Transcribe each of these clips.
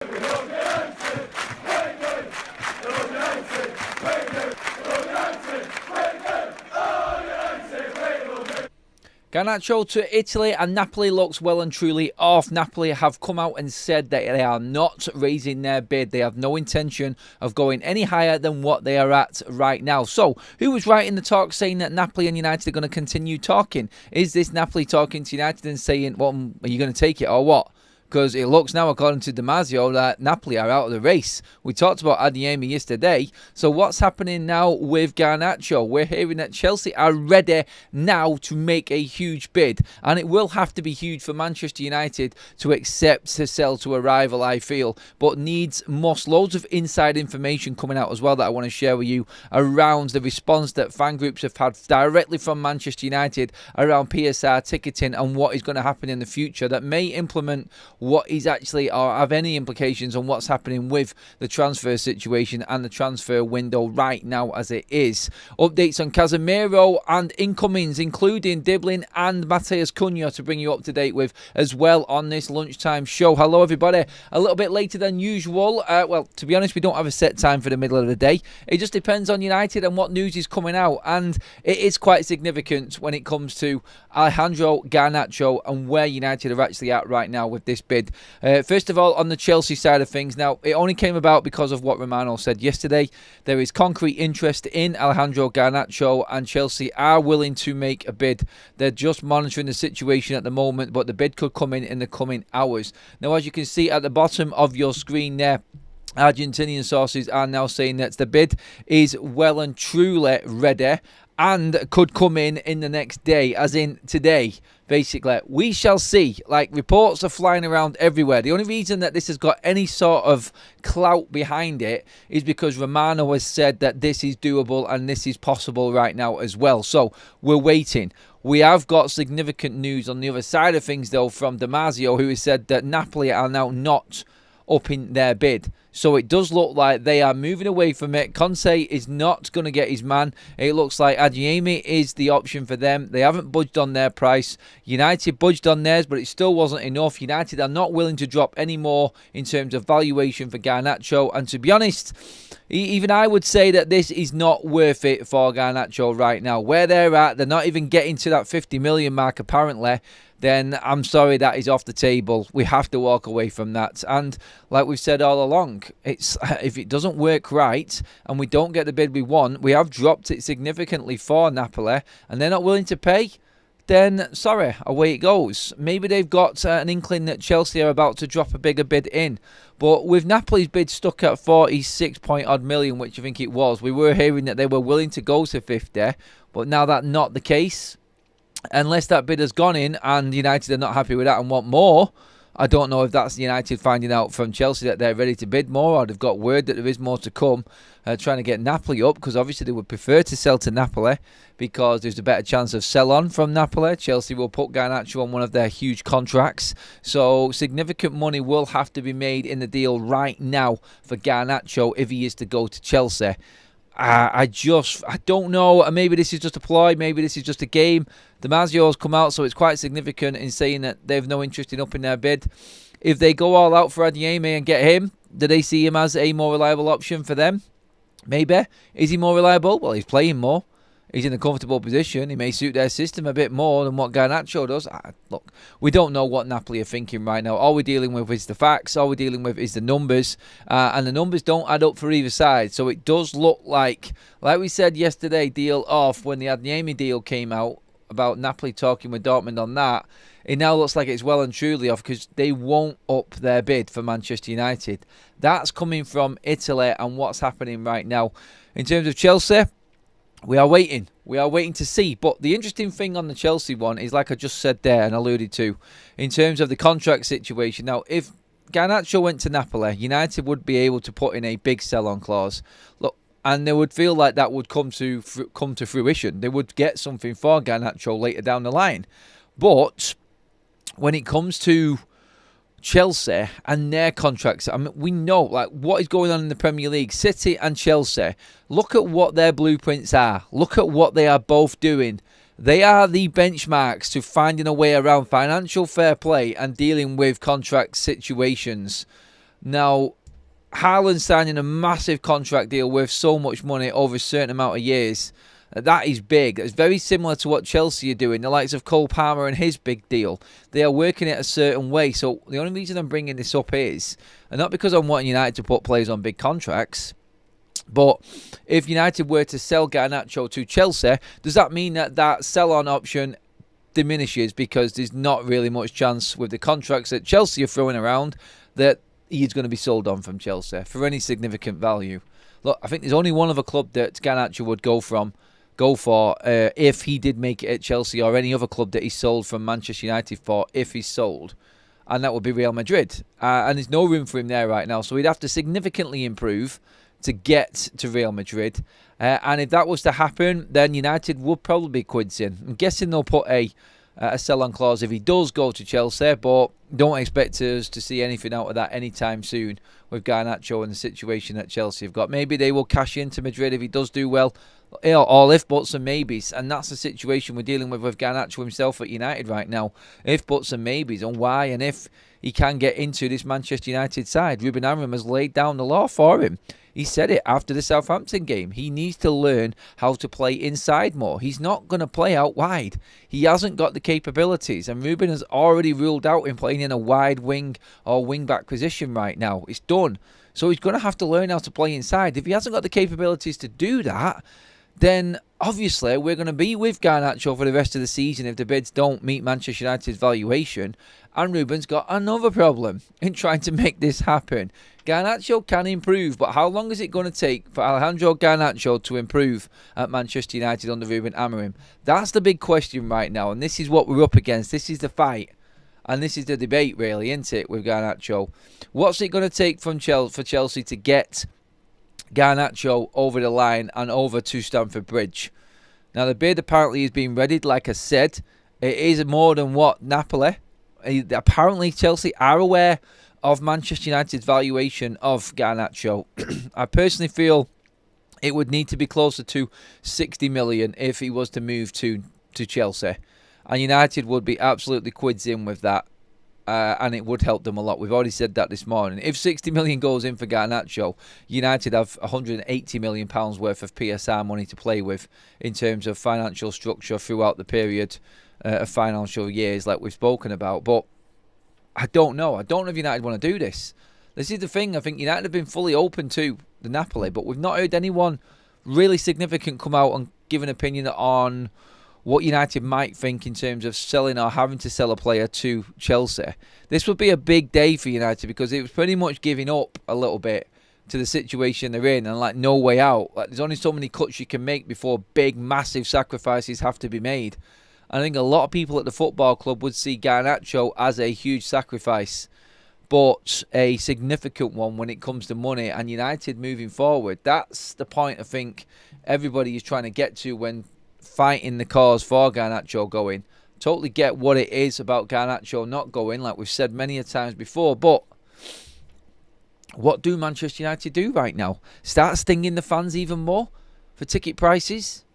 Garnacho to Italy, and Napoli looks well and truly off. Napoli have come out and said that they are not raising their bid. They have no intention of going any higher than what they are at right now. So, who was right in the talk saying that Napoli and United are going to continue talking? Is this Napoli talking to United and saying, well, are you going to take it or what? Because it looks now, according to Damasio, that Napoli are out of the race. We talked about Adeyemi yesterday. So what's happening now with Garnacho? We're hearing that Chelsea are ready now to make a huge bid. And it will have to be huge for Manchester United to accept to sell to a rival, I feel. But loads of inside information coming out as well that I want to share with you around the response that fan groups have had directly from Manchester United around PSR ticketing and what is going to happen in the future that may implement what is actually or have any implications on what's happening with the transfer situation and the transfer window right now as it is. Updates on Casemiro and incomings, including Diblin and Matheus Cunha, to bring you up to date with as well on this lunchtime show. Hello everybody, a little bit later than usual. Well, to be honest, we don't have a set time for the middle of the day. It just depends on United and what news is coming out, and it is quite significant when it comes to Alejandro Garnacho and where United are actually at right now with this bid. First of all, on the Chelsea side of things, now it only came about because of what Romano said yesterday. There is concrete interest in Alejandro Garnacho and Chelsea are willing to make a bid. They're just monitoring the situation at the moment, but the bid could come in the coming hours. Now, as you can see at the bottom of your screen there, Argentinian sources are now saying that the bid is well and truly ready and could come in the next day, as in today. Basically, we shall see. Like, reports are flying around everywhere. The only reason that this has got any sort of clout behind it is because Romano has said that this is doable and this is possible right now as well. So we're waiting. We have got significant news on the other side of things, though, from Damasio, who has said that Napoli are now not upping their bid. So it does look like they are moving away from it. Conte is not going to get his man. It looks like Adeyemi is the option for them. They haven't budged on their price. United budged on theirs, but it still wasn't enough. United are not willing to drop any more in terms of valuation for Garnacho. And to be honest, even I would say that this is not worth it for Garnacho right now. Where they're at, they're not even getting to that 50 million mark apparently. Then I'm sorry, that is off the table. We have to walk away from that. And like we've said all along, it's if it doesn't work right and we don't get the bid we want, we have dropped it significantly for Napoli and they're not willing to pay, then sorry, away it goes. Maybe they've got an inkling that Chelsea are about to drop a bigger bid in. But with Napoli's bid stuck at 46-odd million, which I think it was, we were hearing that they were willing to go to 50, but now that's not the case. Unless that bid has gone in and United are not happy with that and want more, I don't know if that's United finding out from Chelsea that they're ready to bid more, or they've got word that there is more to come, trying to get Napoli up, because obviously they would prefer to sell to Napoli because there's a better chance of sell-on from Napoli. Chelsea will put Garnacho on one of their huge contracts. So significant money will have to be made in the deal right now for Garnacho if he is to go to Chelsea. I don't know. Maybe this is just a ploy. Maybe this is just a game. Damasio's come out, so it's quite significant in saying that they've no interest in upping their bid. If they go all out for Adeyemi and get him, do they see him as a more reliable option for them? Maybe. Is he more reliable? Well, he's playing more. He's in a comfortable position. He may suit their system a bit more than what Garnacho does. Look, we don't know what Napoli are thinking right now. All we're dealing with is the facts. All we're dealing with is the numbers. And the numbers don't add up for either side. So it does look like we said yesterday, deal off when the Adeyemi deal came out, about Napoli talking with Dortmund on that. It now looks like it's well and truly off because they won't up their bid for Manchester United. That's coming from Italy and what's happening right now. In terms of Chelsea, we are waiting. We are waiting to see. But the interesting thing on the Chelsea one is, like I just said there and alluded to, in terms of the contract situation. Now, if Garnacho went to Napoli, United would be able to put in a big sell-on clause. Look, and they would feel like that would come to fruition. They would get something for Garnacho later down the line. But when it comes to Chelsea and their contracts, I mean, we know like what is going on in the Premier League. City and Chelsea, look at what their blueprints are. Look at what they are both doing. They are the benchmarks to finding a way around financial fair play and dealing with contract situations. Now, Haaland signing a massive contract deal worth so much money over a certain amount of years, that is big. It's very similar to what Chelsea are doing. The likes of Cole Palmer and his big deal. They are working it a certain way. So the only reason I'm bringing this up is, and not because I'm wanting United to put players on big contracts, but if United were to sell Garnacho to Chelsea, does that mean that that sell-on option diminishes because there's not really much chance with the contracts that Chelsea are throwing around that he's going to be sold on from Chelsea for any significant value? Look, I think there's only one other club that Garnacho would go for if he did make it at Chelsea, or any other club that he sold from Manchester United for if he's sold, and that would be Real Madrid. And there's no room for him there right now, so he'd have to significantly improve to get to Real Madrid. And if that was to happen, then United would probably be quids in. I'm guessing they'll put a sell-on clause if he does go to Chelsea, but don't expect us to see anything out of that anytime soon with Garnacho and the situation that Chelsea have got. Maybe they will cash into Madrid if he does do well. All if, buts and maybes. And that's the situation we're dealing with Garnacho himself at United right now. If, buts and maybes. And why and if he can get into this Manchester United side. Ruben Amorim has laid down the law for him. He said it after the Southampton game. He needs to learn how to play inside more. He's not going to play out wide. He hasn't got the capabilities. And Ruben has already ruled out him playing in a wide wing or wing-back position right now. It's done. So he's going to have to learn how to play inside. If he hasn't got the capabilities to do that, then obviously we're going to be with Garnacho for the rest of the season if the bids don't meet Manchester United's valuation. And Ruben's got another problem in trying to make this happen. Garnacho can improve, but how long is it going to take for Alejandro Garnacho to improve at Manchester United under Ruben Amorim? That's the big question right now, and this is what we're up against. This is the fight, and this is the debate, really, isn't it, with Garnacho? What's it going to take for Chelsea to get Garnacho over the line and over to Stamford Bridge? Now, the bid apparently is being readied, like I said. It is more than what Napoli. Apparently, Chelsea are aware of Manchester United's valuation of Garnacho. I personally feel it would need to be closer to 60 million if he was to move to Chelsea. And United would be absolutely quids in with that. And it would help them a lot. We've already said that this morning. If 60 million goes in for Garnacho, United have 180 million pounds worth of PSR money to play with in terms of financial structure throughout the period of financial years like we've spoken about. But I don't know. I don't know if United want to do this. This is the thing. I think United have been fully open to the Napoli, but we've not heard anyone really significant come out and give an opinion on what United might think in terms of selling or having to sell a player to Chelsea. This would be a big day for United because it was pretty much giving up a little bit to the situation they're in and like no way out. Like there's only so many cuts you can make before big, massive sacrifices have to be made. I think a lot of people at the football club would see Garnacho as a huge sacrifice, but a significant one when it comes to money and United moving forward. That's the point I think everybody is trying to get to when fighting the cause for Garnacho going. Totally get what it is about Garnacho not going, like we've said many a times before, but what do Manchester United do right now? Start stinging the fans even more for ticket prices?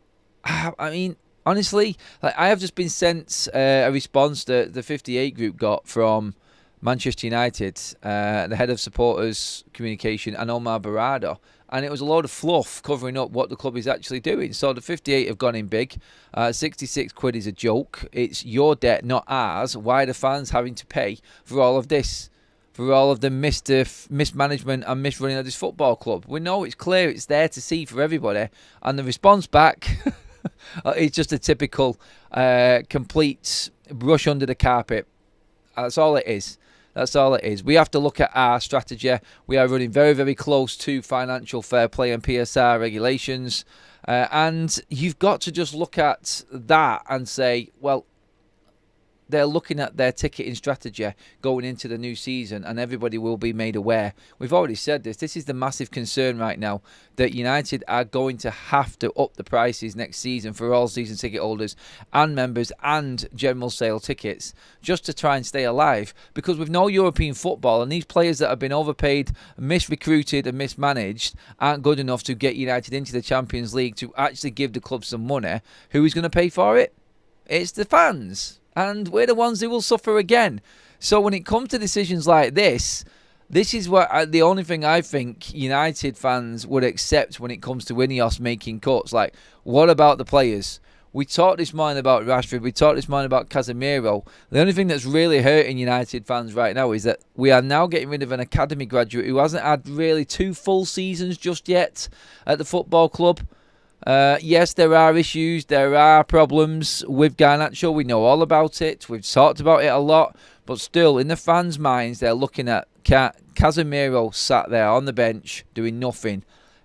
I mean, honestly, like I have just been sent a response that the 58 group got from Manchester United, the head of supporters communication, and Omar Barada, and it was a load of fluff covering up what the club is actually doing. So the 58 have gone in big. 66 quid is a joke. It's your debt, not ours. Why are the fans having to pay for all of this? For all of the mismanagement and misrunning of this football club? We know it's clear, it's there to see for everybody. And the response back it's just a typical complete brush under the carpet. That's all it is. That's all it is. We have to look at our strategy. We are running very, very close to financial fair play and PSR regulations. And you've got to just look at that and say, well, they're looking at their ticketing strategy going into the new season, and everybody will be made aware. We've already said this. This is the massive concern right now, that United are going to have to up the prices next season for all season ticket holders and members and general sale tickets just to try and stay alive. Because with no European football, and these players that have been overpaid, misrecruited and mismanaged aren't good enough to get United into the Champions League to actually give the club some money, who is going to pay for it? It's the fans. And we're the ones who will suffer again. So when it comes to decisions like this, This is what the only thing I think United fans would accept when it comes to Ineos making cuts. Like, what about the players? We talked this morning about Rashford. We talked this morning about Casemiro. The only thing that's really hurting United fans right now is that we are now getting rid of an academy graduate who hasn't had really 2 full seasons just yet at the football club. Yes, there are issues. There are problems with Garnacho. We know all about it. We've talked about it a lot. But still, in the fans' minds, they're looking at Casemiro sat there on the bench doing nothing.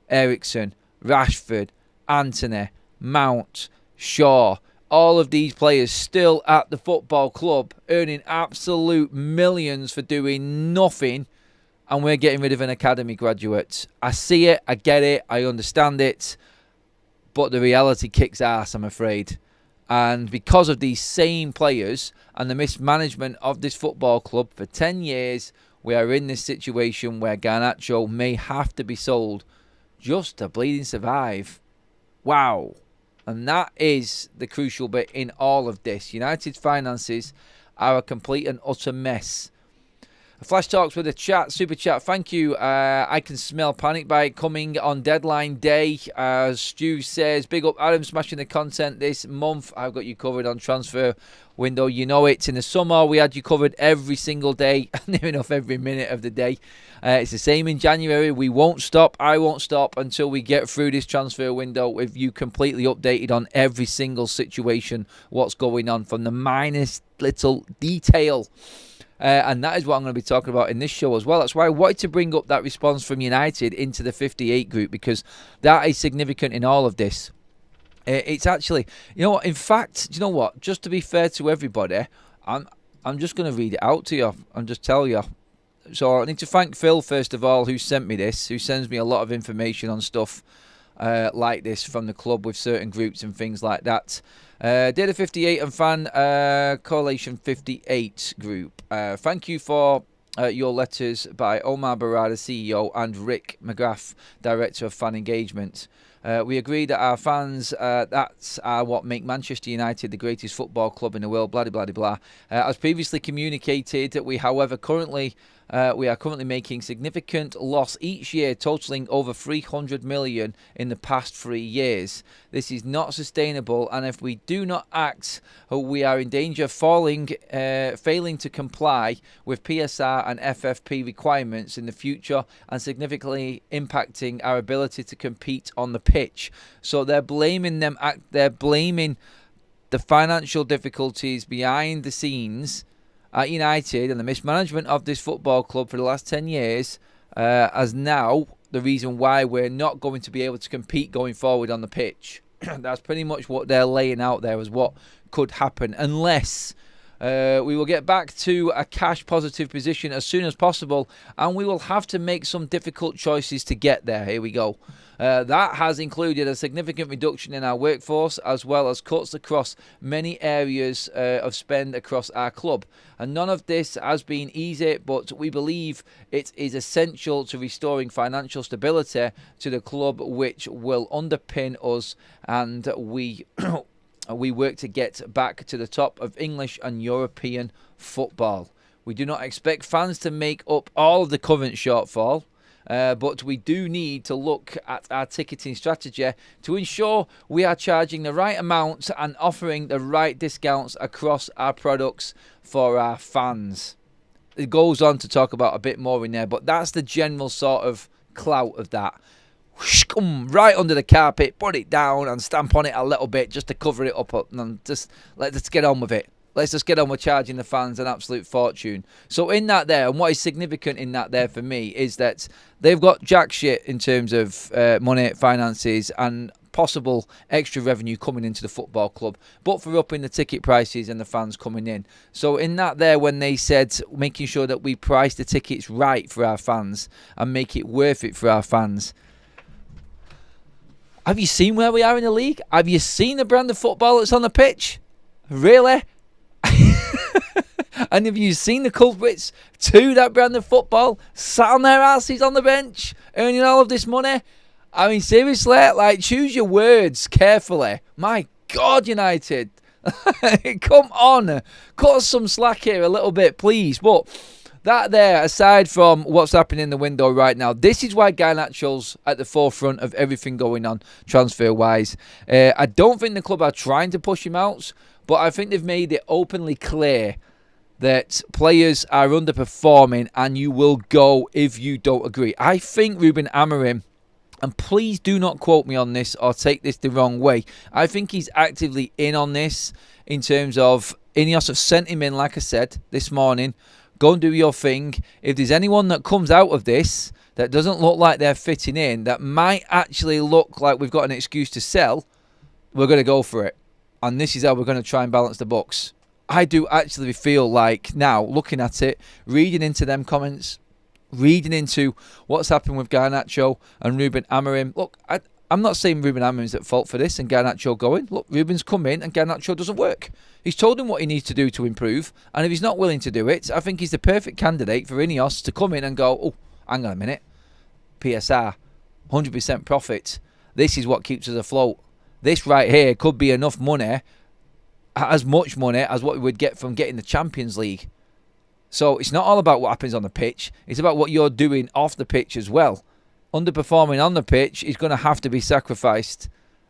Eriksen, Rashford, Antony, Mount, Shaw, all of these players still at the football club earning absolute millions for doing nothing, and we're getting rid of an academy graduate. I see it, I get it, I understand it, but the reality kicks ass, I'm afraid. And because of these same players and the mismanagement of this football club for 10 years, we are in this situation where Garnacho may have to be sold just to bleeding survive. Wow. And that is the crucial bit in all of this. United's finances are a complete and utter mess. Flash Talks with a chat, super chat. Thank you. I can smell panic buy coming on deadline day. As Stu says, big up Adam, smashing the content this month. I've got you covered on transfer window. You know it. In the summer, we had you covered every single day, near enough every minute of the day. It's the same in January. We won't stop. I won't stop until we get through this transfer window with you completely updated on every single situation, what's going on from the minus little detail. And that is what I'm going to be talking about in this show as well. That's why I wanted to bring up that response from United into the 58 group, because that is significant in all of this. It's actually, you know what, in fact, do you know what? Just to be fair to everybody, I'm just going to read it out to you and just tell you. So I need to thank Phil, first of all, who sent me this, who sends me a lot of information on stuff like this from the club with certain groups and things like that. Data 58 and Fan Correlation 58 group. Thank you for your letters by Omar Barada, CEO, and Rick McGrath, Director of Fan Engagement. We agree that our fans, that's what make Manchester United the greatest football club in the world, blah, blah, blah, blah. As previously communicated, we are currently making significant loss each year, totaling over 300 million in the past 3 years. This is not sustainable, and if we do not act, we are in danger of failing to comply with PSR and FFP requirements in the future, and significantly impacting our ability to compete on the pitch. So they're blaming the financial difficulties behind the scenes at United and the mismanagement of this football club for the last 10 years as now the reason why we're not going to be able to compete going forward on the pitch. That's pretty much what they're laying out there as what could happen, unless we will get back to a cash positive position as soon as possible, and we will have to make some difficult choices to get there. Here we go. That has included a significant reduction in our workforce, as well as cuts across many areas of spend across our club. And none of this has been easy, but we believe it is essential to restoring financial stability to the club, which will underpin us, and we work to get back to the top of English and European football. We do not expect fans to make up all of the current shortfall, but we do need to look at our ticketing strategy to ensure we are charging the right amount and offering the right discounts across our products for our fans. It goes on to talk about a bit more in there, but that's the general sort of clout of that. Right under the carpet, put it down and stamp on it a little bit just to cover it up, and just let's get on with it. Let's just get on with charging the fans an absolute fortune. So in that there, and what is significant in that there for me, is that they've got jack shit in terms of money, finances, and possible extra revenue coming into the football club, but for upping the ticket prices and the fans coming in. So in that there, when they said making sure that we price the tickets right for our fans and make it worth it for our fans, have you seen where we are in the league? Have you seen the brand of football that's on the pitch? Really? And have you seen the culprits to that brand of football sat on their asses on the bench earning all of this money? I mean, seriously, like, choose your words carefully. My God, United. Come on. Cut us some slack here a little bit, please. But that there, aside from what's happening in the window right now, this is why Garnacho's at the forefront of everything going on transfer-wise. I don't think the club are trying to push him out, but I think they've made it openly clear that players are underperforming and you will go if you don't agree. I think Ruben Amorim, and please do not quote me on this or take this the wrong way, I think he's actively in on this in terms of Ineos have sent him in, like I said, this morning. Go and do your thing. If there's anyone that comes out of this that doesn't look like they're fitting in, that might actually look like we've got an excuse to sell, we're going to go for it. And this is how we're going to try and balance the books. I do actually feel like now, looking at it, reading into them comments, reading into what's happened with Garnacho and Ruben Amorim. Look, I'm not saying Ruben Amorim's at fault for this and Garnacho going. Look, Ruben's come in and Garnacho doesn't work. He's told him what he needs to do to improve, and if he's not willing to do it, I think he's the perfect candidate for Ineos to come in and go, oh, hang on a minute, PSR, 100% profit. This is what keeps us afloat. This right here could be enough money, as much money as what we would get from getting the Champions League. So it's not all about what happens on the pitch. It's about what you're doing off the pitch as well. Underperforming on the pitch is going to have to be sacrificed,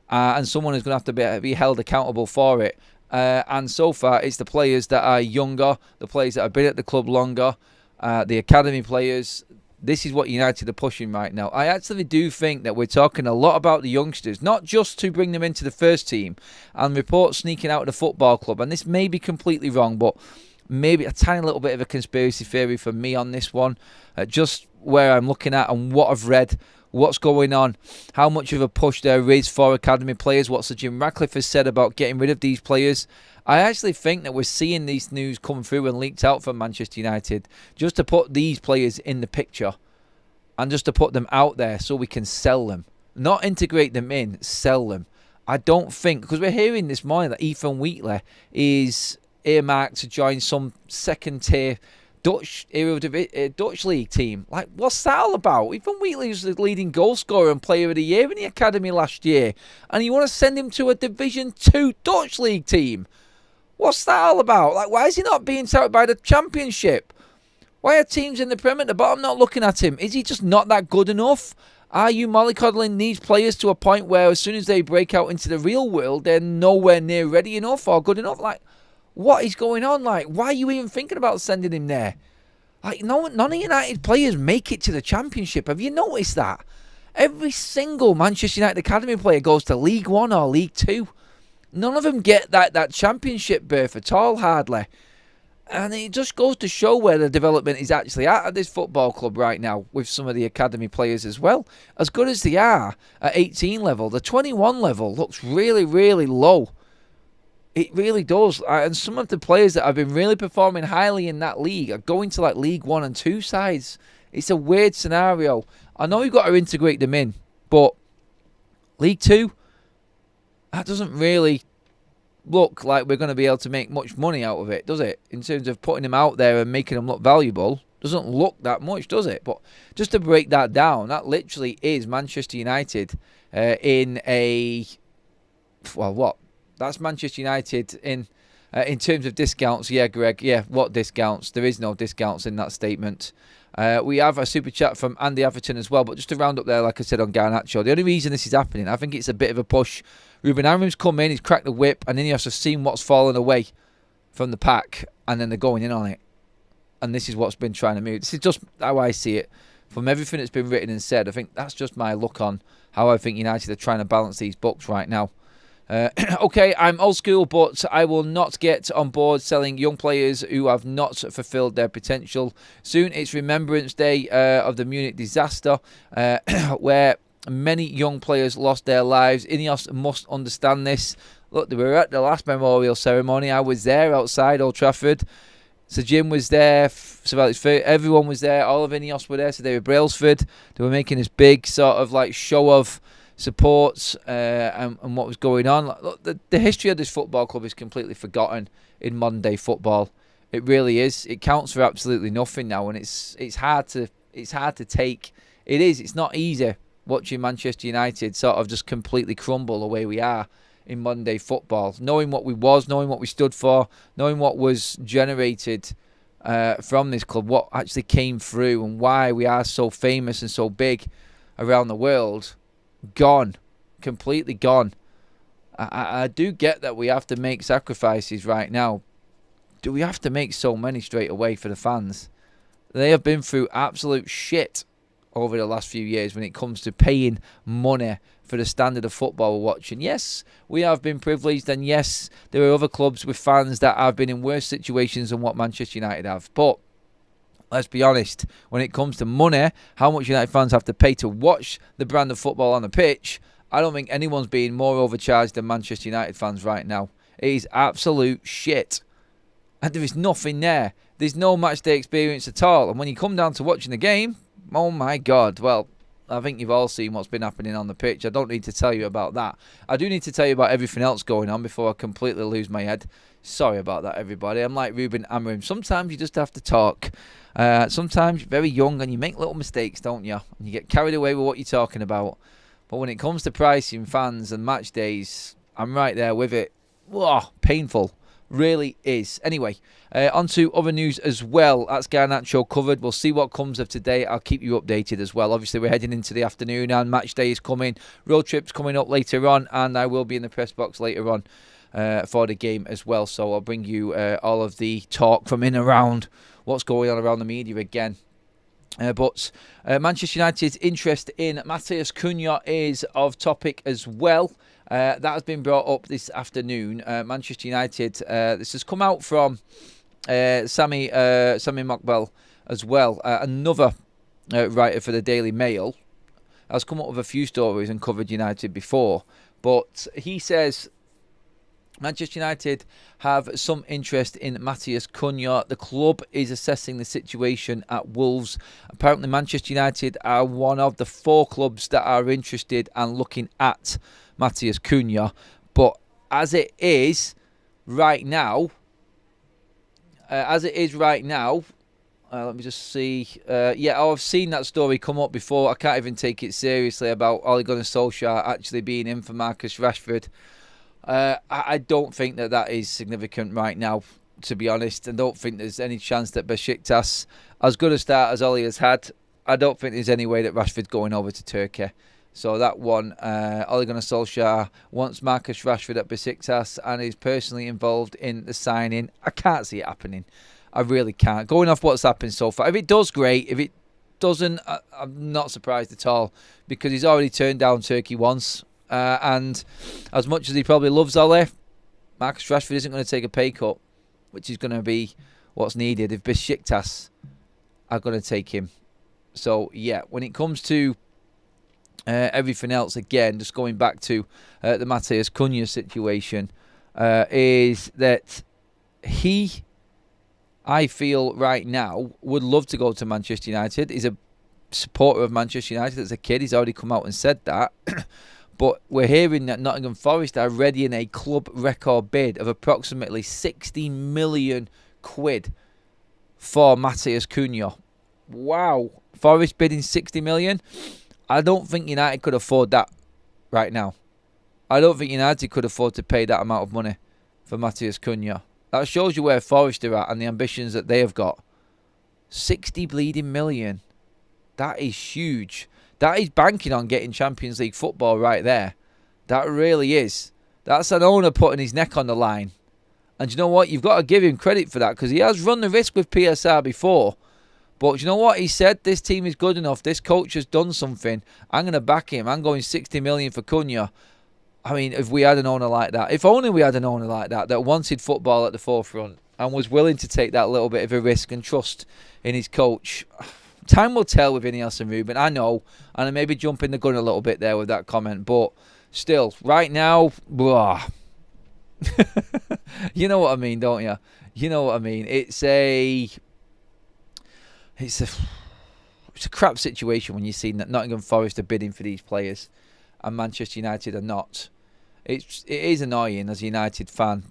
and someone is going to have to be held accountable for it. And so far, it's the players that are younger, the players that have been at the club longer, the academy players. This is what United are pushing right now. I actually do think that we're talking a lot about the youngsters, not just to bring them into the first team and reports sneaking out of the football club. And this may be completely wrong, but maybe a tiny little bit of a conspiracy theory for me on this one. Just where I'm looking at and what I've read, what's going on, how much of a push there is for academy players, what Sir Jim Ratcliffe has said about getting rid of these players. I actually think that we're seeing these news come through and leaked out from Manchester United just to put these players in the picture and just to put them out there so we can sell them. Not integrate them in, sell them. I don't think, because we're hearing this morning that Ethan Wheatley is earmarked to join some second-tier Dutch league team. Like, what's that all about? Ethan Wheatley was the leading goal scorer and player of the year in the academy last year, and you want to send him to a Division 2 Dutch league team? What's that all about? Like, why is he not being touted by the Championship? Why are teams in the Premier at the bottom not looking at him? Is he just not that good enough? Are you mollycoddling these players to a point where as soon as they break out into the real world, they're nowhere near ready enough or good enough? Like, what is going on? Like, why are you even thinking about sending him there? Like, none of United players make it to the Championship. Have you noticed that? Every single Manchester United Academy player goes to League 1 or League 2. None of them get that Championship berth at all, hardly. And it just goes to show where the development is actually at this football club right now with some of the academy players as well. As good as they are at 18 level, the 21 level looks really, really low. It really does. And some of the players that have been really performing highly in that league are going to like League 1 and 2 sides. It's a weird scenario. I know you've got to integrate them in, but League 2, that doesn't really look like we're going to be able to make much money out of it, does it? In terms of putting them out there and making them look valuable, doesn't look that much, does it? But just to break that down, that literally is Manchester United in a... Well, what? That's Manchester United in terms of discounts. Yeah, Greg. Yeah, what discounts? There is no discounts in that statement. We have a super chat from Andy Atherton as well. But just to round up there, like I said on Garnacho, the only reason this is happening, I think it's a bit of a push. Ruben Amorim's come in, he's cracked the whip, and then he has to see what's fallen away from the pack, and then they're going in on it. And this is what's been trying to move. This is just how I see it. From everything that's been written and said, I think that's just my look on how I think United are trying to balance these books right now. Okay, I'm old school, but I will not get on board selling young players who have not fulfilled their potential. Soon it's Remembrance Day of the Munich disaster, where many young players lost their lives. Ineos must understand this. Look, they were at the last memorial ceremony. I was there outside Old Trafford. Sir Jim was there, everyone was there, all of Ineos were there, so they were Brailsford. They were making this big sort of like show of support and what was going on. Look, the history of this football club is completely forgotten in modern day football. It really is. It counts for absolutely nothing now, and it's hard to take. It is. It's not easy watching Manchester United sort of just completely crumble the way we are in modern day football. Knowing what we was, knowing what we stood for, knowing what was generated from this club, what actually came through and why we are so famous and so big around the world, gone. Completely gone. I do get that we have to make sacrifices right now. Do we have to make so many straight away for the fans? They have been through absolute shit over the last few years when it comes to paying money for the standard of football we're watching. Yes, we have been privileged, and yes, there are other clubs with fans that have been in worse situations than what Manchester United have. But let's be honest, when it comes to money, how much United fans have to pay to watch the brand of football on the pitch, I don't think anyone's being more overcharged than Manchester United fans right now. It is absolute shit. And there is nothing there. There's no match day experience at all. And when you come down to watching the game, oh my God. Well, I think you've all seen what's been happening on the pitch. I don't need to tell you about that. I do need to tell you about everything else going on before I completely lose my head. Sorry about that, everybody. I'm like Ruben Amorim. Sometimes you just have to talk. Sometimes you're very young and you make little mistakes, don't you? And you get carried away with what you're talking about. But when it comes to pricing fans and match days, I'm right there with it. Whoa, painful. Really is. Anyway, on to other news as well. That's Garnacho covered. We'll see what comes of today. I'll keep you updated as well. Obviously, we're heading into the afternoon and match day is coming. Road trip's coming up later on, and I will be in the press box later on for the game as well. So I'll bring you all of the talk from in and around what's going on around the media again. But Manchester United's interest in Matheus Cunha is of topic as well. That has been brought up this afternoon. Manchester United, this has come out from Sami Mokbel as well. Another writer for the Daily Mail has come up with a few stories and covered United before. But he says Manchester United have some interest in Matheus Cunha. The club is assessing the situation at Wolves. Apparently, Manchester United are one of the 4 clubs that are interested and looking at Matheus Cunha. But as it is right now, let me just see. I've seen that story come up before. I can't even take it seriously about Ole Gunnar Solskjaer actually being in for Marcus Rashford. I don't think that is significant right now, to be honest. I don't think there's any chance that Besiktas, as good a start as Ole has had, I don't think there's any way that Rashford's going over to Turkey. So that one, Ole Gunnar Solskjaer wants Marcus Rashford at Besiktas and is personally involved in the signing. I can't see it happening. I really can't. Going off what's happened so far. If it does, great. If it doesn't, I'm not surprised at all, because he's already turned down Turkey once. And as much as he probably loves Ole, Marcus Rashford isn't going to take a pay cut, which is going to be what's needed if Besiktas are going to take him. So, yeah, when it comes to everything else, again, just going back to the Matheus Cunha situation, is that he, I feel right now, would love to go to Manchester United. He's a supporter of Manchester United as a kid. He's already come out and said that. But we're hearing that Nottingham Forest are readying a club record bid of approximately 60 million quid for Matheus Cunha. Wow. Forest bidding 60 million? I don't think United could afford that right now. I don't think United could afford to pay that amount of money for Matheus Cunha. That shows you where Forest are at and the ambitions that they have got. 60 bleeding million. That is huge. That is banking on getting Champions League football right there. That really is. That's an owner putting his neck on the line. And you know what? You've got to give him credit for that, because he has run the risk with PSR before. But you know what? He said this team is good enough. This coach has done something. I'm going to back him. I'm going 60 million for Cunha. I mean, if we had an owner like that. If only we had an owner like that wanted football at the forefront and was willing to take that little bit of a risk and trust in his coach. Time will tell with Ineos and Ruben, I know, and I may be jumping the gun a little bit there with that comment, but still, right now, blah. You know what I mean, don't you? You know what I mean. It's a crap situation when you see that Nottingham Forest are bidding for these players and Manchester United are not. It is annoying as a United fan.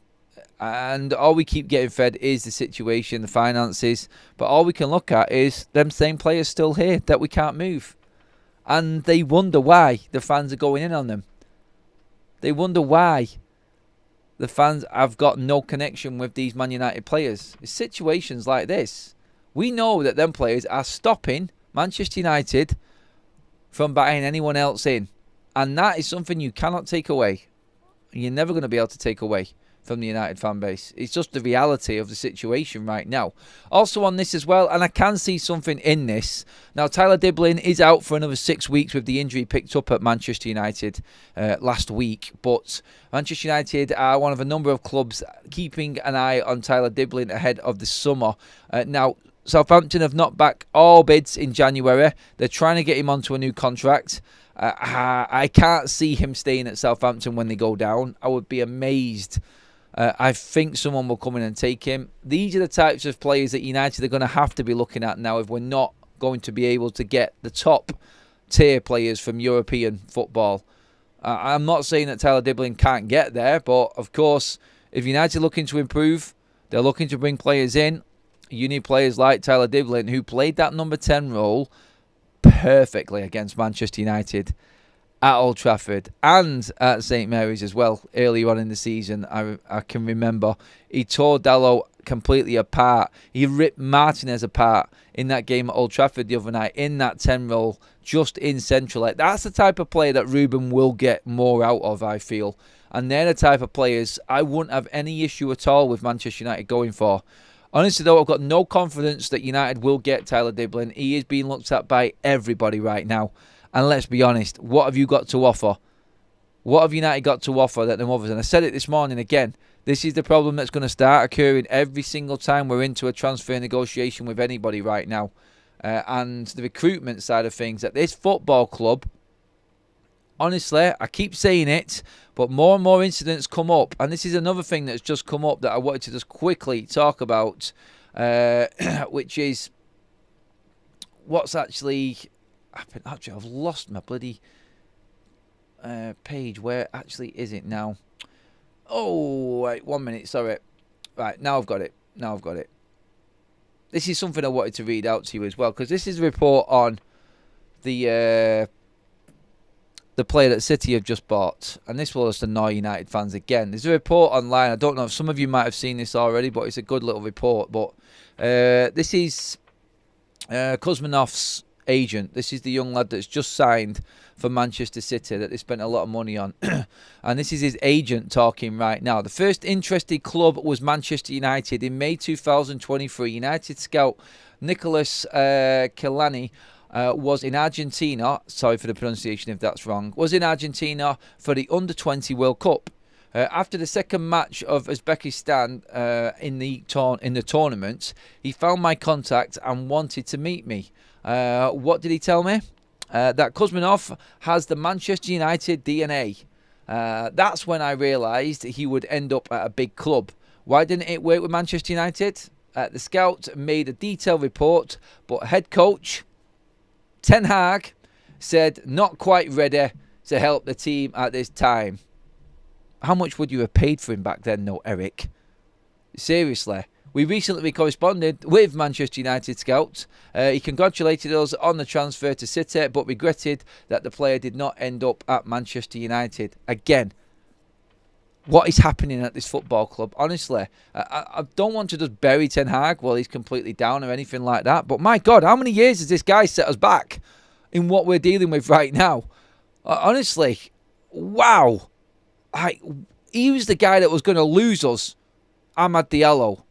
And all we keep getting fed is the situation, the finances. But all we can look at is them same players still here that we can't move. And they wonder why the fans are going in on them. They wonder why. the fans have got no connection with these Man United players. It's situations like this. We know that them players are stopping Manchester United from buying anyone else in. And that is something you cannot take away. You're never going to be able to take away from the United fan base. It's just the reality of the situation right now. Also on this as well, and I can see something in this. Now, Tyler Diblin is out for another 6 weeks with the injury picked up at Manchester United last week. But Manchester United are one of a number of clubs keeping an eye on Tyler Diblin ahead of the summer. Now, Southampton have knocked back all bids in January. They're trying to get him onto a new contract. I can't see him staying at Southampton when they go down. I would be amazed. I think someone will come in and take him. These are the types of players that United are going to have to be looking at now if we're not going to be able to get the top tier players from European football. I'm not saying that Tyler Diblin can't get there, but of course, if United are looking to improve, they're looking to bring players in. You need players like Tyler Diblin, who played that number 10 role perfectly against Manchester United at Old Trafford and at St Mary's as well. Earlier on in the season, I can remember he tore Dalot completely apart. He ripped Martinez apart in that game at Old Trafford the other night in that 10 role, just in central. That's the type of player that Ruben will get more out of, I feel. And they're the type of players I wouldn't have any issue at all with Manchester United going for. Honestly, though, I've got no confidence that United will get Tyler Diblin. He is being looked at by everybody right now. And let's be honest, what have you got to offer? What have United got to offer that them others? And I said it this morning again. This is the problem that's going to start occurring every single time we're into a transfer negotiation with anybody right now. And the recruitment side of things at this football club, honestly, I keep saying it, but more and more incidents come up. And this is another thing that's just come up that I wanted to just quickly talk about, which is what's actually happened. Actually, I've lost my bloody page. Where actually is it now? Oh, wait, 1 minute, sorry. Right, now I've got it. This is something I wanted to read out to you as well, because this is a report on the player that City have just bought, and this will just annoy United fans again. There's a report online. I don't know if some of you might have seen this already, but it's a good little report. But this is Kuzmanov's agent. This is the young lad that's just signed for Manchester City that they spent a lot of money on. And this is his agent talking right now. The first interested club was Manchester United. In May 2023, United scout Nicholas Kilani was in Argentina, sorry for the pronunciation if that's wrong, was in Argentina for the Under-20 World Cup. After the second match of Uzbekistan in the tournament, he found my contact and wanted to meet me. What did he tell me? That Kuzmanov has the Manchester United DNA. That's when I realised he would end up at a big club. Why didn't it work with Manchester United? The scout made a detailed report, but head coach Ten Hag said not quite ready to help the team at this time. How much would you have paid for him back then, though, Eric? Seriously. We recently corresponded with Manchester United scouts. He congratulated us on the transfer to City, but regretted that the player did not end up at Manchester United. Again, what is happening at this football club? Honestly, I don't want to just bury Ten Hag while he's completely down or anything like that. But my God, how many years has this guy set us back in what we're dealing with right now? Honestly, wow. He was the guy that was going to lose us, Amad Diallo.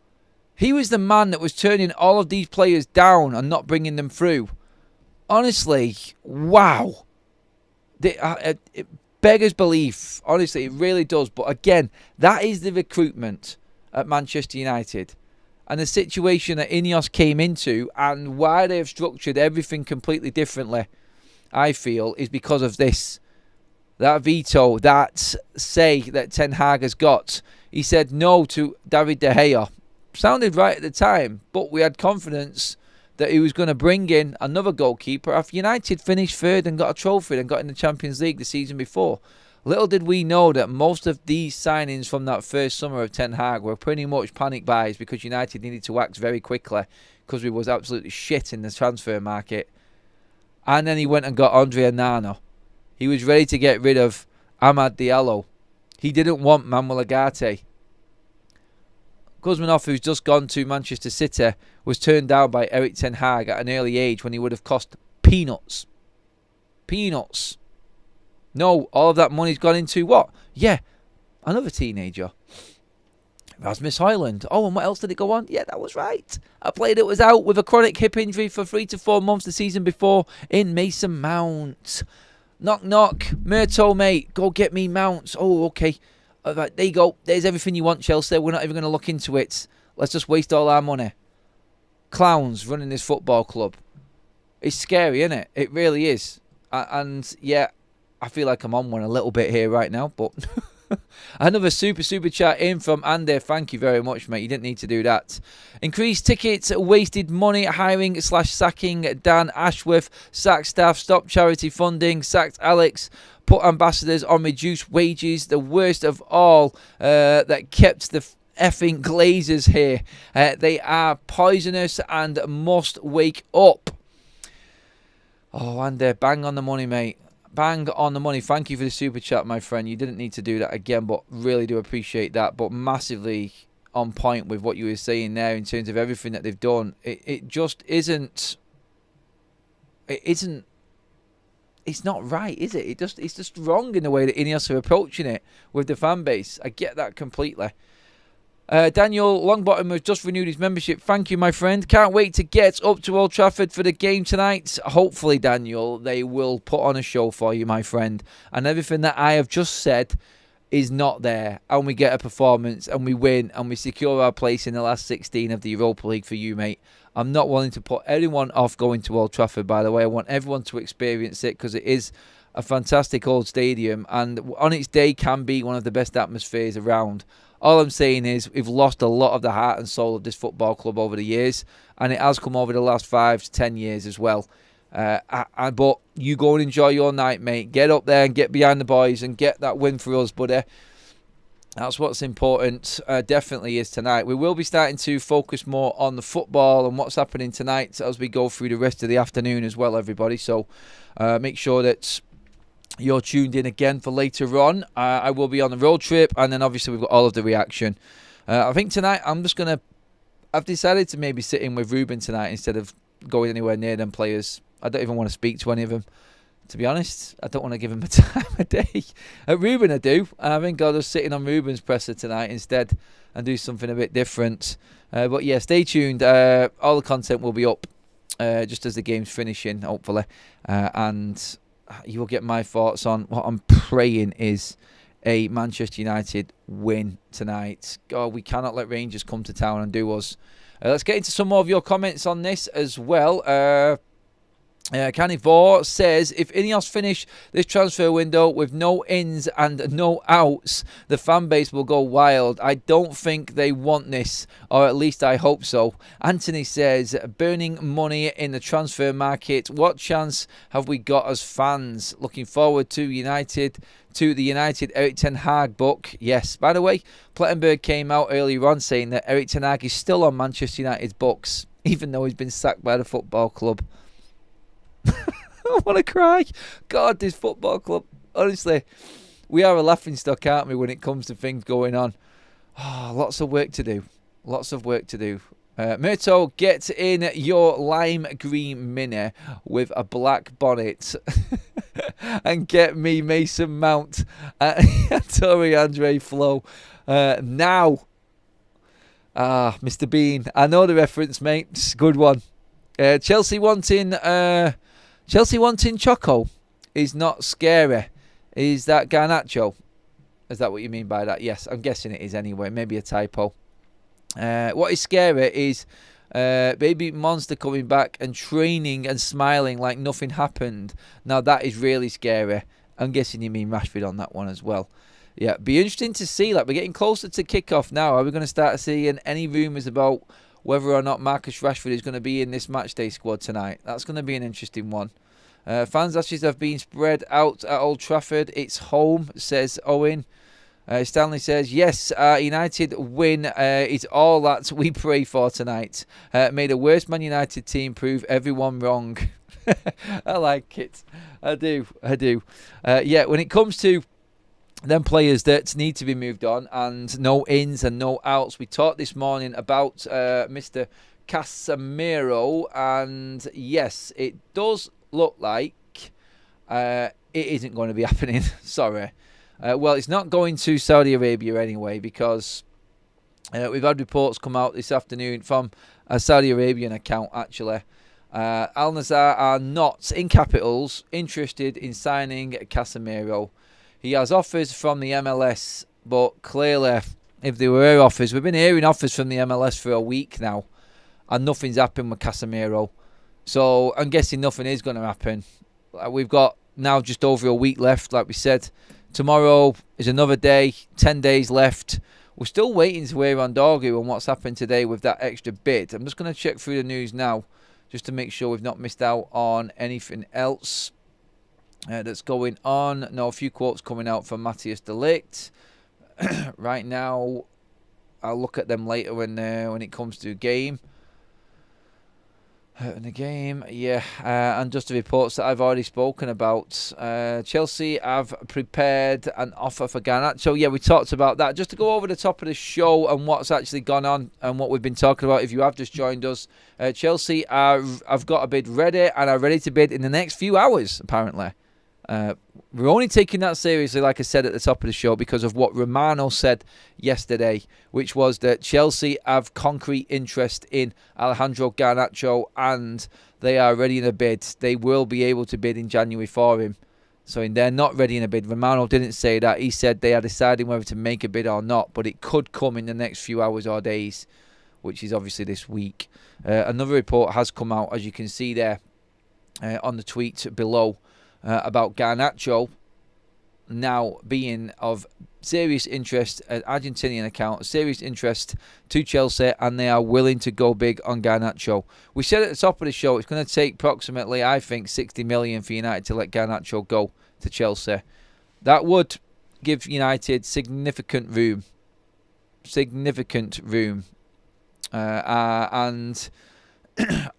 He was the man that was turning all of these players down and not bringing them through. Honestly, wow. It beggars belief. Honestly, it really does. But again, that is the recruitment at Manchester United. And the situation that Ineos came into and why they have structured everything completely differently, I feel, is because of this. That veto, that say that Ten Hag has got. He said no to David De Gea. Sounded right at the time, but we had confidence that he was going to bring in another goalkeeper after United finished third and got a trophy and got in the Champions League the season before. Little did we know that most of these signings from that first summer of Ten Hag were pretty much panic buys because United needed to act very quickly because we was absolutely shit in the transfer market. And then he went and got Andre Onana. He was ready to get rid of Amad Diallo. He didn't want Manuel Ugarte. Kuzmanov, who's just gone to Manchester City, was turned down by Erik ten Hag at an early age when he would have cost peanuts. Peanuts. No, all of that money's gone into what? Yeah, another teenager. Rasmus Højlund. Oh, and what else did it go on? Yeah, that was right. A player that was out with a chronic hip injury for 3 to 4 months the season before in Mason Mount. Knock, knock. Murto, mate. Go get me Mounts. Oh, okay. Right, there you go. There's everything you want, Chelsea. We're not even going to look into it. Let's just waste all our money. Clowns running this football club. It's scary, isn't it? It really is. And, yeah, I feel like I'm on one a little bit here right now, but... Another super chat in from Andy. Thank you very much, mate. You didn't need to do that. Increased tickets, wasted money, hiring / sacking Dan Ashworth, sacked staff, stopped charity funding, sacked Alex, put ambassadors on reduced wages. The worst of all that kept the effing Glazers here. They are poisonous and must wake up. Oh, Andy, bang on the money, mate. Bang on the money. Thank you for the super chat, my friend. You didn't need to do that again, but really do appreciate that. But massively on point with what you were saying there in terms of everything that they've done. It just isn't. It isn't. It's not right, is it? It's just wrong in the way that Ineos are approaching it with the fan base. I get that completely. Daniel Longbottom has just renewed his membership. Thank you, my friend. Can't wait to get up to Old Trafford for the game tonight. Hopefully, Daniel, they will put on a show for you, my friend. And everything that I have just said is not there. And we get a performance and we win and we secure our place in the last 16 of the Europa League for you, mate. I'm not wanting to put anyone off going to Old Trafford, by the way. I want everyone to experience it because it is a fantastic old stadium. And on its day can be one of the best atmospheres around. All I'm saying is we've lost a lot of the heart and soul of this football club over the years, and it has come over the last 5 to 10 years as well. But you go and enjoy your night, mate. Get up there and get behind the boys and get that win for us, buddy. That's what's important, definitely is tonight. We will be starting to focus more on the football and what's happening tonight as we go through the rest of the afternoon as well, everybody. So make sure that you're tuned in again for later on. I will be on the road trip, and then obviously we've got all of the reaction. I think tonight I've decided to maybe sit in with Ruben tonight instead of going anywhere near them players. I don't even want to speak to any of them, to be honest. I don't want to give him a time of day. At Ruben I do. I think I'll just sit in on Ruben's presser tonight instead and do something a bit different. But yeah, stay tuned. All the content will be up just as the game's finishing, hopefully. And you will get my thoughts on what I'm praying is a Manchester United win tonight. God, we cannot let Rangers come to town and do us. Let's get into some more of your comments on this as well. Canivore says, if Ineos finish this transfer window with no ins and no outs, the fan base will go wild. I don't think they want this, or at least I hope so. Anthony says, burning money in the transfer market. What chance have we got as fans? Looking forward to the United Erik ten Hag book. Yes, by the way, Plettenberg came out earlier on saying that Erik ten Hag is still on Manchester United's books, even though he's been sacked by the football club. I want to cry. God, this football club. Honestly, we are a laughingstock, aren't we, when it comes to things going on. Oh, lots of work to do. Lots of work to do. Murto, get in your lime green mini with a black bonnet and get me Mason Mount at Tori Andre Flo now. Mr. Bean. I know the reference, mate. Good one. Chelsea wanting Choco is not scary. Is that Garnacho? Is that what you mean by that? Yes, I'm guessing it is anyway. Maybe a typo. What is scary is Baby Monster coming back and training and smiling like nothing happened. Now that is really scary. I'm guessing you mean Rashford on that one as well. Yeah, be interesting to see. Like, we're getting closer to kickoff now. Are we going to start seeing any rumours about whether or not Marcus Rashford is going to be in this matchday squad tonight? That's going to be an interesting one. Fans' ashes have been spread out at Old Trafford. It's home, says Owen. Stanley says, yes, United win is all that we pray for tonight. May the worst Man United team prove everyone wrong. I like it. I do. Yeah, when it comes to Then players that need to be moved on, and no ins and no outs. We talked this morning about Mr. Casemiro, and yes, it does look like it isn't going to be happening. Sorry. Well, it's not going to Saudi Arabia anyway, because we've had reports come out this afternoon from a Saudi Arabian account, actually. Al Nassr are not, in capitals, interested in signing Casemiro. He has offers from the MLS, but clearly, if there were offers, we've been hearing offers from the MLS for a week now, and nothing's happened with Casemiro. So I'm guessing nothing is going to happen. We've got now just over a week left, like we said. Tomorrow is another day, 10 days left. We're still waiting to hear on Dorgu and what's happened today with that extra bid. I'm just going to check through the news now, just to make sure we've not missed out on anything else that's going on. No, a few quotes coming out from Matthias de Ligt. Right now, I'll look at them later when it comes to game. In the game, yeah, and just the reports that I've already spoken about. Chelsea have prepared an offer for Garnacho. Yeah, we talked about that. Just to go over the top of the show and what's actually gone on and what we've been talking about, if you have just joined us, Chelsea have got a bid ready and are ready to bid in the next few hours, apparently. We're only taking that seriously, like I said at the top of the show, because of what Romano said yesterday, which was that Chelsea have concrete interest in Alejandro Garnacho and they are ready in a bid. They will be able to bid in January for him. So they're not ready in a bid. Romano didn't say that. He said they are deciding whether to make a bid or not, but it could come in the next few hours or days, which is obviously this week. Another report has come out, as you can see there on the tweet below, about Garnacho now being of serious interest, an Argentinian account, serious interest to Chelsea, and they are willing to go big on Garnacho. We said at the top of the show it's going to take approximately, I think, 60 million for United to let Garnacho go to Chelsea. That would give United significant room. And I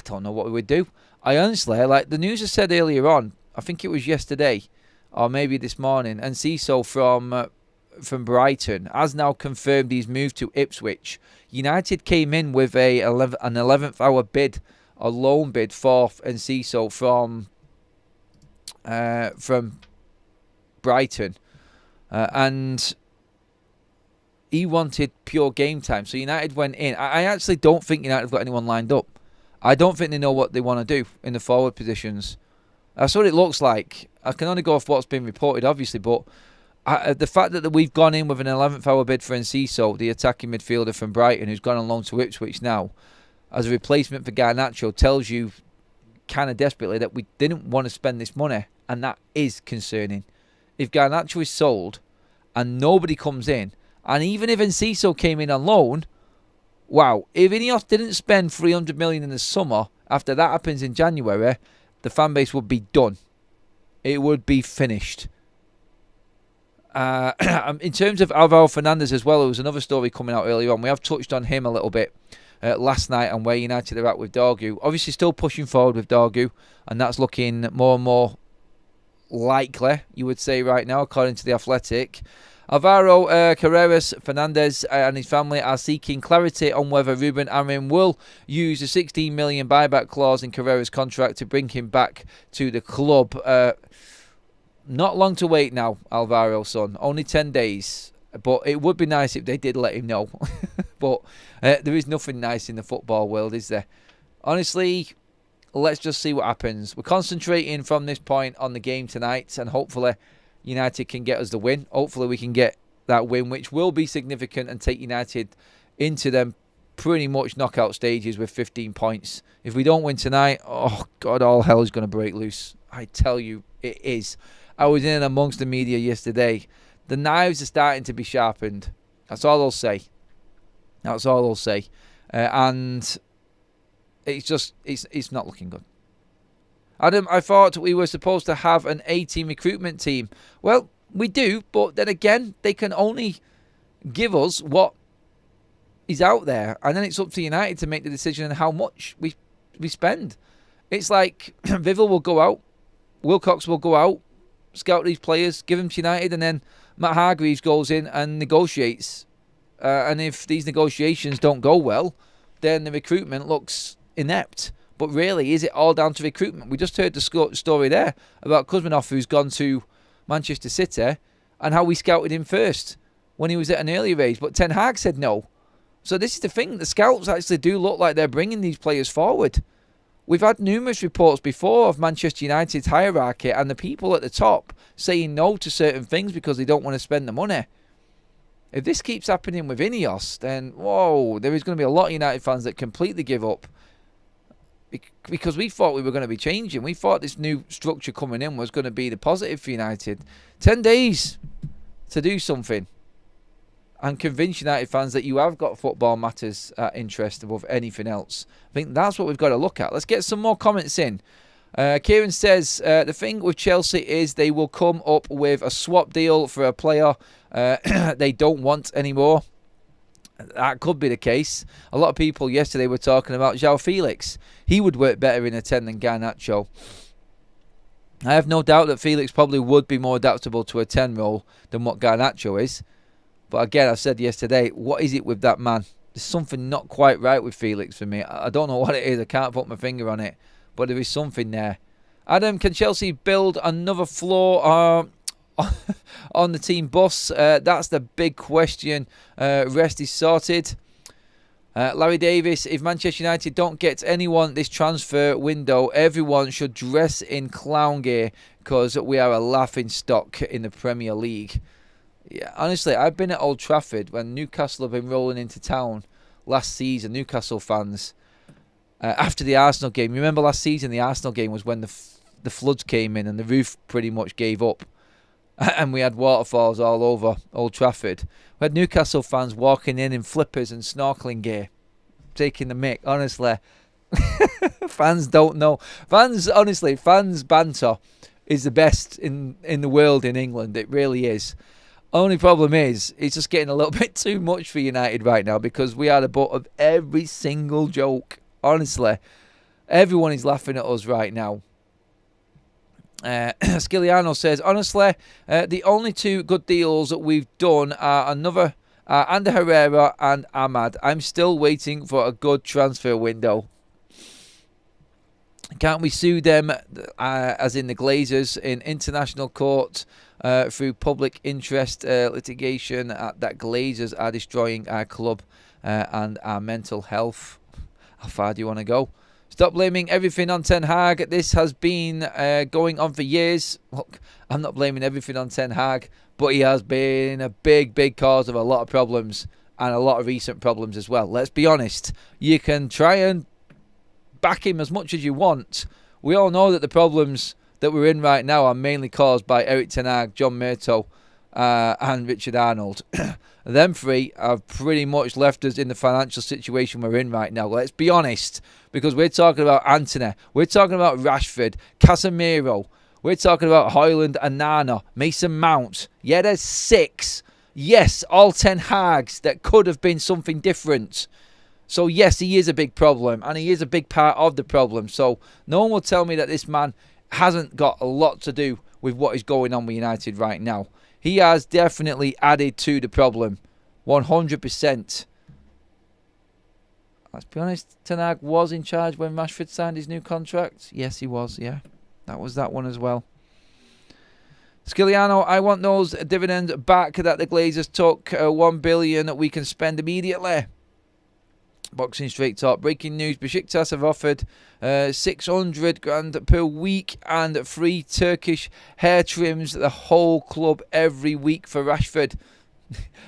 don't know what we would do. I honestly, like the news has said earlier on, I think it was yesterday or maybe this morning, and Ciso from Brighton has now confirmed he's moved to Ipswich. United came in with an 11th hour bid, a loan bid for Enciso from Brighton, and he wanted pure game time. So United went in. I actually don't think United have got anyone lined up. I don't think they know what they want to do in the forward positions. That's what it looks like. I can only go off what's been reported, obviously, but the fact that we've gone in with an 11th hour bid for Enciso, the attacking midfielder from Brighton, who's gone on loan to Ipswich now, as a replacement for Garnacho, tells you kind of desperately that we didn't want to spend this money, and that is concerning. If Garnacho is sold and nobody comes in, and even if Enciso came in on loan, wow, if Ineos didn't spend 300 million in the summer, after that happens in January, the fan base would be done. It would be finished. In terms of Alvaro Fernandez as well, there was another story coming out earlier on. We have touched on him a little bit last night and where United are at with Dorgu. Obviously still pushing forward with Dorgu, and that's looking more and more likely, you would say right now, according to The Athletic. Alvaro Carreras Fernandez and his family are seeking clarity on whether Ruben Amorim will use the 16 million buyback clause in Carreras' contract to bring him back to the club. Not long to wait now, Alvaro, son. Only 10 days. But it would be nice if they did let him know. But there is nothing nice in the football world, is there? Honestly, let's just see what happens. We're concentrating from this point on the game tonight, and hopefully United can get us the win. Hopefully we can get that win, which will be significant and take United into them pretty much knockout stages with 15 points. If we don't win tonight, oh God, all hell is going to break loose. I tell you, it is. I was in and amongst the media yesterday. The knives are starting to be sharpened. That's all I'll say. That's all I'll say. And it's not looking good. Adam, I thought we were supposed to have an A-team recruitment team. Well, we do, but then again, they can only give us what is out there. And then it's up to United to make the decision on how much we spend. It's like Vivel will go out, Wilcox will go out, scout these players, give them to United, and then Matt Hargreaves goes in and negotiates. And if these negotiations don't go well, then the recruitment looks inept. But really, is it all down to recruitment? We just heard the story there about Kuzminov, who's gone to Manchester City, and how we scouted him first when he was at an earlier age. But Ten Hag said no. So this is the thing. The scouts actually do look like they're bringing these players forward. We've had numerous reports before of Manchester United's hierarchy and the people at the top saying no to certain things because they don't want to spend the money. If this keeps happening with Ineos, then, whoa, there is going to be a lot of United fans that completely give up. Because we thought we were going to be changing. We thought this new structure coming in was going to be the positive for United. 10 days to do something and convince United fans that you have got football matters interest above anything else. I think that's what we've got to look at. Let's get some more comments in. Kieran says, the thing with Chelsea is they will come up with a swap deal for a player they don't want anymore. That could be the case. A lot of people yesterday were talking about João Felix. He would work better in a 10 than Garnacho. I have no doubt that Felix probably would be more adaptable to a 10 role than what Garnacho is. But again, I said yesterday, what is it with that man? There's something not quite right with Felix for me. I don't know what it is. I can't put my finger on it. But there is something there. Adam, can Chelsea build another floor on the team bus? That's the big question. Rest is sorted. Larry Davis, if Manchester United don't get anyone this transfer window, everyone should dress in clown gear because we are a laughing stock in the Premier League. Yeah, honestly, I've been at Old Trafford when Newcastle have been rolling into town last season, Newcastle fans, after the Arsenal game. You remember last season, the Arsenal game was when the floods came in and the roof pretty much gave up. And we had waterfalls all over Old Trafford. We had Newcastle fans walking in flippers and snorkeling gear, taking the mick. Honestly, fans don't know. Fans banter is the best in the world in England. It really is. Only problem is, it's just getting a little bit too much for United right now because we are the butt of every single joke. Honestly, everyone is laughing at us right now. Skiliano says, honestly, the only two good deals that we've done are Ander Herrera and Ahmad. I'm still waiting for a good transfer window. Can't we sue them, as in the Glazers, in international court through public interest litigation that Glazers are destroying our club and our mental health? How far do you want to go? Stop blaming everything on Ten Hag. This has been going on for years. Look, I'm not blaming everything on Ten Hag, but he has been a big cause of a lot of problems and a lot of recent problems as well. Let's be honest. You can try and back him as much as you want. We all know that the problems that we're in right now are mainly caused by Eric Ten Hag, John Murtough, and Richard Arnold. Them three have pretty much left us in the financial situation we're in right now. Let's be honest, because we're talking about Antony, we're talking about Rashford, Casemiro, we're talking about Højlund and Nana, Mason Mount. Yeah, there's 6. Yes, all Ten Hags that could have been something different. So yes, he is a big problem, and he is a big part of the problem. So no one will tell me that this man hasn't got a lot to do with what is going on with United right now. He has definitely added to the problem, 100%. Let's be honest, Ten Hag was in charge when Rashford signed his new contract. Yes, he was, yeah. That was that one as well. Skiliano, I want those dividends back that the Glazers took. 1 billion that we can spend immediately. Boxing Straight Talk. Breaking news. Besiktas have offered 600 grand per week and free Turkish hair trims the whole club every week for Rashford.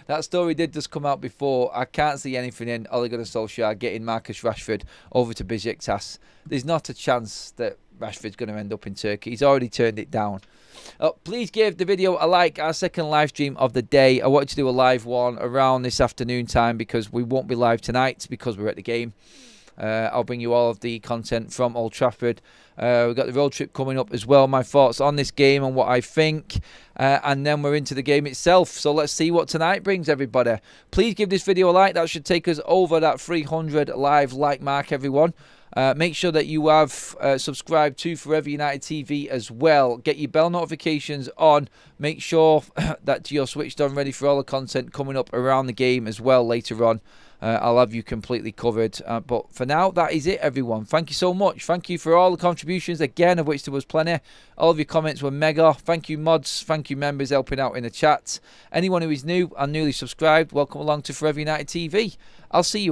That story did just come out before. I can't see anything in Ole Gunnar Solskjaer getting Marcus Rashford over to Besiktas. There's not a chance that Rashford's going to end up in Turkey. He's already turned it down. Please give the video a like. Our second live stream of the day. I wanted to do a live one around this afternoon time because we won't be live tonight because we're at the game. I'll bring you all of the content from Old Trafford. We've got the road trip coming up as well. My thoughts on this game and what I think. And then we're into the game itself. So let's see what tonight brings, everybody. Please give this video a like. That should take us over that 300 live like mark, everyone. Make sure that you have subscribed to Forever United TV as well. Get your bell notifications on. Make sure that you're switched on, ready for all the content coming up around the game as well later on. I'll have you completely covered. But for now, that is it, everyone. Thank you so much. Thank you for all the contributions, again, of which there was plenty. All of your comments were mega. Thank you, mods. Thank you, members, helping out in the chat. Anyone who is new and newly subscribed, welcome along to Forever United TV. I'll see you all.